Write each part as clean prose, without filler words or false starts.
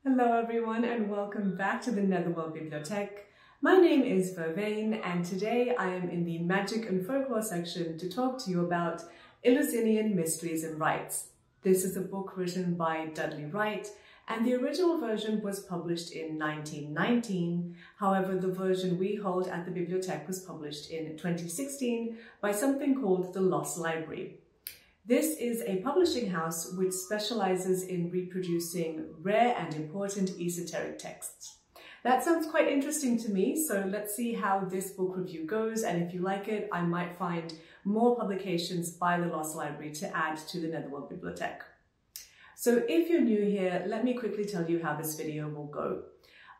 Hello everyone and welcome back to the Netherworld Bibliothek. My name is Vervain and today I am in the Magic and Folklore section to talk to you about Eleusinian Mysteries and Rites. This is a book written by Dudley Wright and the original version was published in 1919. However, the version we hold at the bibliothèque was published in 2016 by something called the Lost Library. This is a publishing house which specializes in reproducing rare and important esoteric texts. That sounds quite interesting to me, so let's see how this book review goes, and if you like it, I might find more publications by the Lost Library to add to the Netherworld Bibliothek. So if you're new here, let me quickly tell you how this video will go.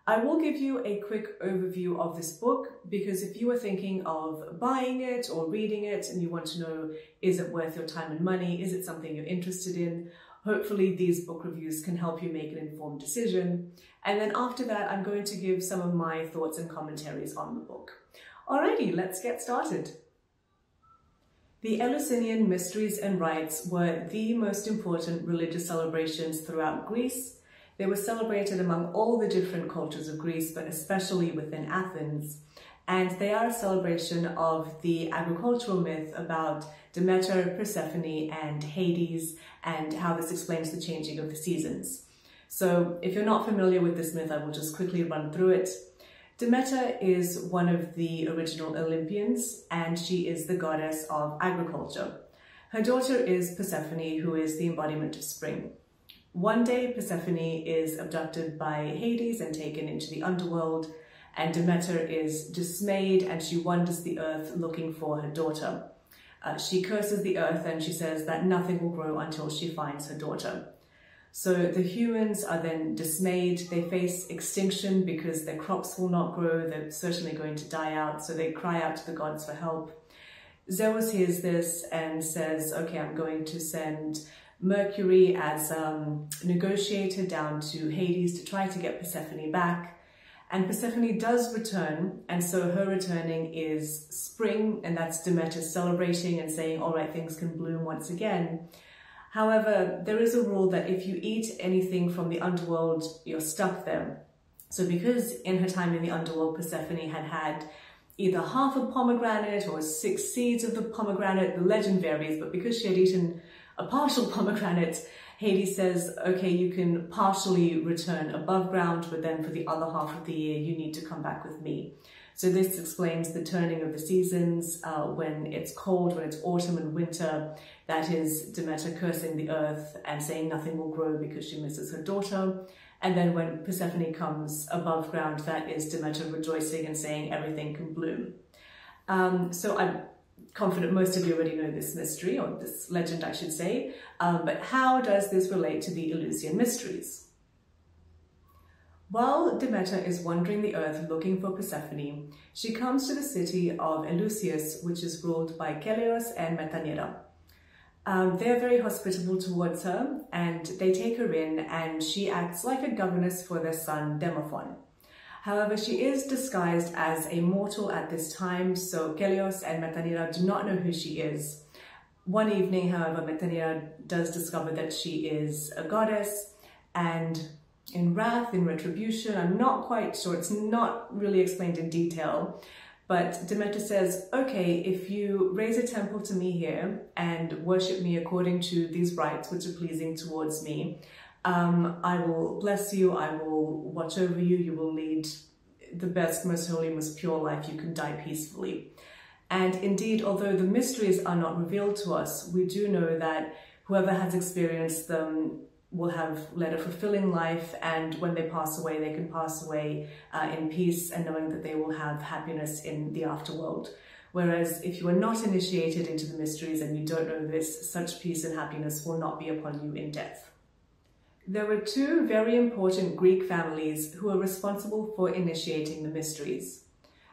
I will give you a quick overview of this book because if you are thinking of buying it or reading it and you want to know, is it worth your time and money? Is it something you're interested in? Hopefully these book reviews can help you make an informed decision. And then after that, I'm going to give some of my thoughts and commentaries on the book. Alrighty, let's get started. The Eleusinian Mysteries and Rites were the most important religious celebrations throughout Greece. They were celebrated among all the different cultures of Greece, but especially within Athens. And they are a celebration of the agricultural myth about Demeter, Persephone, and Hades, and how this explains the changing of the seasons. So if you're not familiar with this myth, I will just quickly run through it. Demeter is one of the original Olympians, and she is the goddess of agriculture. Her daughter is Persephone, who is the embodiment of spring. One day, Persephone is abducted by Hades and taken into the underworld, and Demeter is dismayed and she wanders the earth looking for her daughter. She curses the earth and she says that nothing will grow until she finds her daughter. So the humans are then dismayed. They face extinction because their crops will not grow. They're certainly going to die out, so they cry out to the gods for help. Zeus hears this and says, okay, I'm going to send Mercury as negotiator down to Hades to try to get Persephone back. And Persephone does return, and so her returning is spring, and that's Demeter celebrating and saying, all right, things can bloom once again. However, there is a rule that if you eat anything from the underworld, you're stuck there. So because in her time in the underworld, Persephone had had either half a pomegranate or 6 seeds of the pomegranate, the legend varies, but because she had eaten a partial pomegranate, Hades says, okay, you can partially return above ground, but then for the other half of the year, you need to come back with me. So this explains the turning of the seasons, when it's cold, when it's autumn and winter. That is Demeter cursing the earth and saying nothing will grow because she misses her daughter. And then when Persephone comes above ground, that is Demeter rejoicing and saying everything can bloom. So I'm confident most of you already know this mystery, or this legend I should say, but how does this relate to the Eleusinian Mysteries? While Demeter is wandering the earth looking for Persephone, she comes to the city of Eleusis, which is ruled by Eleus and Metaneira. They're very hospitable towards her, and they take her in, and she acts like a governess for their son Demophon. However, she is disguised as a mortal at this time, so Eleus and Metaneira do not know who she is. One evening, however, Metaneira does discover that she is a goddess, and in wrath, in retribution, I'm not quite sure, it's not really explained in detail, but Demeter says, okay, if you raise a temple to me here and worship me according to these rites which are pleasing towards me, I will bless you, I will watch over you, you will lead the best, most holy, most pure life, you can die peacefully. And indeed, although the mysteries are not revealed to us, we do know that whoever has experienced them will have led a fulfilling life, and when they pass away, they can pass away in peace and knowing that they will have happiness in the afterworld. Whereas if you are not initiated into the mysteries and you don't know this, such peace and happiness will not be upon you in death. There were 2 very important Greek families who were responsible for initiating the mysteries.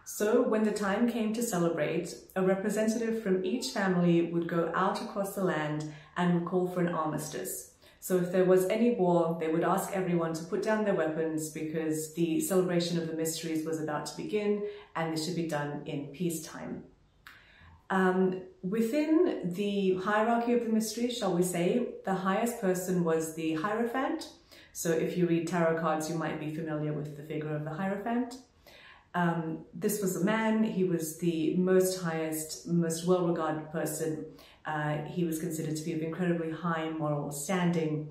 So when the time came to celebrate, a representative from each family would go out across the land and would call for an armistice. So if there was any war, they would ask everyone to put down their weapons because the celebration of the mysteries was about to begin and this should be done in peacetime. Within the hierarchy of the mysteries, shall we say, the highest person was the Hierophant, So if you read tarot cards, you might be familiar with the figure of the Hierophant. This was a man. He was the most highest, most well-regarded person. He was considered to be of incredibly high moral standing.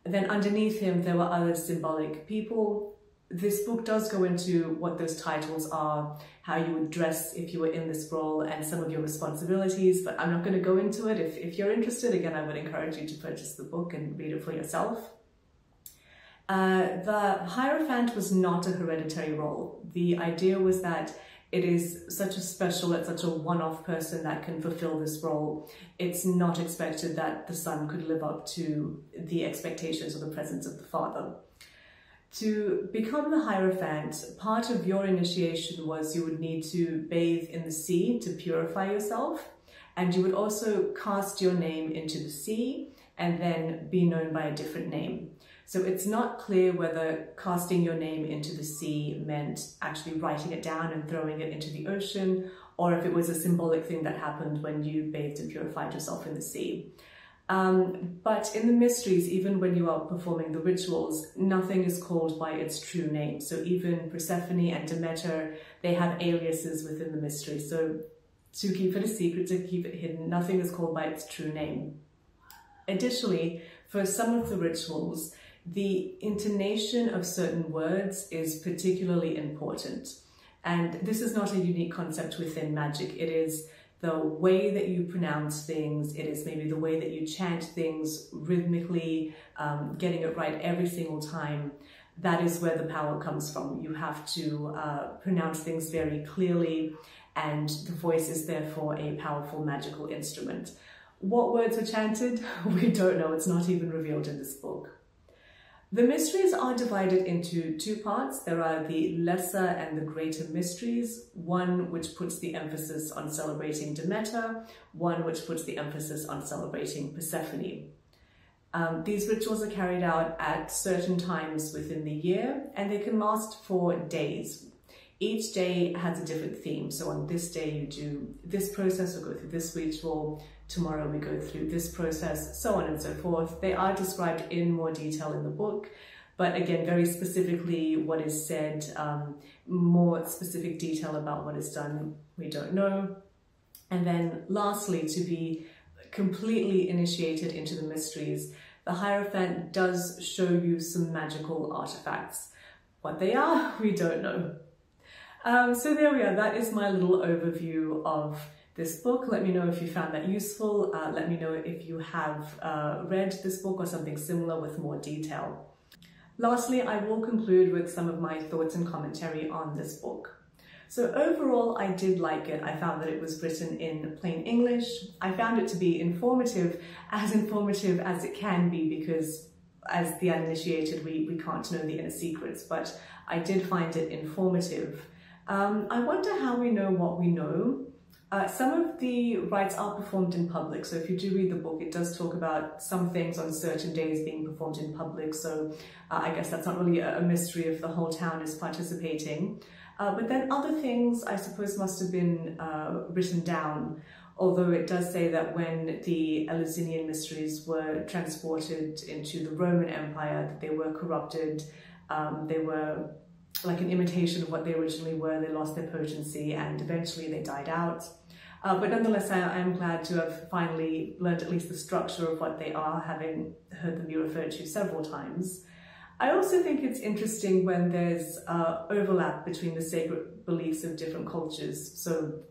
Then underneath him, there were other symbolic people. This book does go into what those titles are, how you would dress if you were in this role, and some of your responsibilities, but I'm not going to go into it. If you're interested, again, I would encourage you to purchase the book and read it for yourself. The Hierophant was not a hereditary role. The idea was that it is such a special, it's such a one-off person that can fulfill this role. It's not expected that the son could live up to the expectations or the presence of the father. To become the Hierophant, part of your initiation was you would need to bathe in the sea to purify yourself, and you would also cast your name into the sea and then be known by a different name. So it's not clear whether casting your name into the sea meant actually writing it down and throwing it into the ocean, or if it was a symbolic thing that happened when you bathed and purified yourself in the sea. But in the mysteries, even when you are performing the rituals, nothing is called by its true name. So even Persephone and Demeter, they have aliases within the mystery. So to keep it a secret, to keep it hidden, nothing is called by its true name. Additionally, for some of the rituals, the intonation of certain words is particularly important. And this is not a unique concept within magic. It is the way that you pronounce things, it is maybe the way that you chant things rhythmically, getting it right every single time. That is where the power comes from. You have to pronounce things very clearly, and the voice is therefore a powerful magical instrument. What words are chanted? We don't know. It's not even revealed in this book. The mysteries are divided into two parts. There are the lesser and the greater mysteries, one which puts the emphasis on celebrating Demeter, one which puts the emphasis on celebrating Persephone. These rituals are carried out at certain times within the year, and they can last for days. Each day has a different theme. So on this day you do this process or go through this ritual, tomorrow we go through this process, so on and so forth. They are described in more detail in the book, but again, very specifically what is said, more specific detail about what is done, we don't know. And then lastly, to be completely initiated into the mysteries, the Hierophant does show you some magical artifacts. What they are, we don't know. So there we are, that is my little overview of this book. Let me know if you found that useful. Let me know if you have read this book or something similar with more detail. Lastly, I will conclude with some of my thoughts and commentary on this book. So overall, I did like it. I found that it was written in plain English. I found it to be informative as it can be, because as the uninitiated, we can't know the inner secrets, but I did find it informative. I wonder how we know what we know. Some of the rites are performed in public, so if you do read the book, it does talk about some things on certain days being performed in public, so I guess that's not really a mystery if the whole town is participating. But then other things, I suppose, must have been written down, although it does say that when the Eleusinian mysteries were transported into the Roman Empire, that they were corrupted, they were like an imitation of what they originally were, they lost their potency, and eventually they died out. But nonetheless, I am glad to have finally learned at least the structure of what they are, having heard them be referred to several times. I also think it's interesting when there's overlap between the sacred beliefs of different cultures. So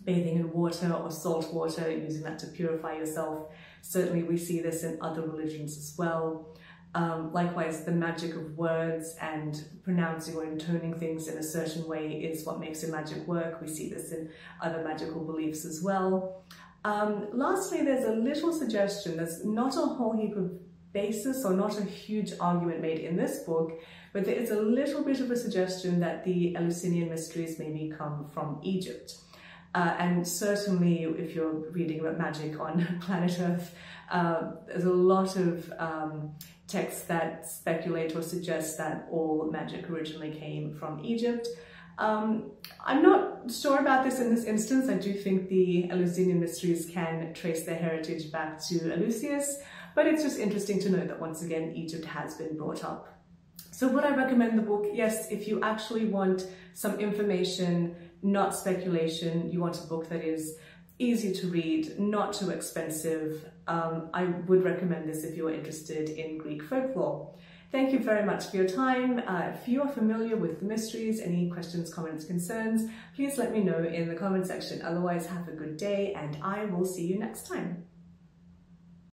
bathing in water or salt water, using that to purify yourself. Certainly we see this in other religions as well. Likewise, the magic of words and pronouncing or intoning things in a certain way is what makes a magic work. We see this in other magical beliefs as well. Lastly, there's a little suggestion. There's not a whole heap of basis or not a huge argument made in this book, but there is a little bit of a suggestion that the Eleusinian mysteries maybe come from Egypt. And certainly if you're reading about magic on planet Earth, there's a lot of texts that speculate or suggest that all magic originally came from Egypt. I'm not sure about this in this instance. I do think the Eleusinian mysteries can trace their heritage back to Eleusis, but it's just interesting to note that once again Egypt has been brought up. So would I recommend the book? Yes, if you actually want some information, not speculation, you want a book that is easy to read, not too expensive, I would recommend this if you're interested in Greek folklore. Thank you very much for your time. If you are familiar with the mysteries, any questions, comments, concerns, please let me know in the comment section. Otherwise, have a good day and I will see you next time.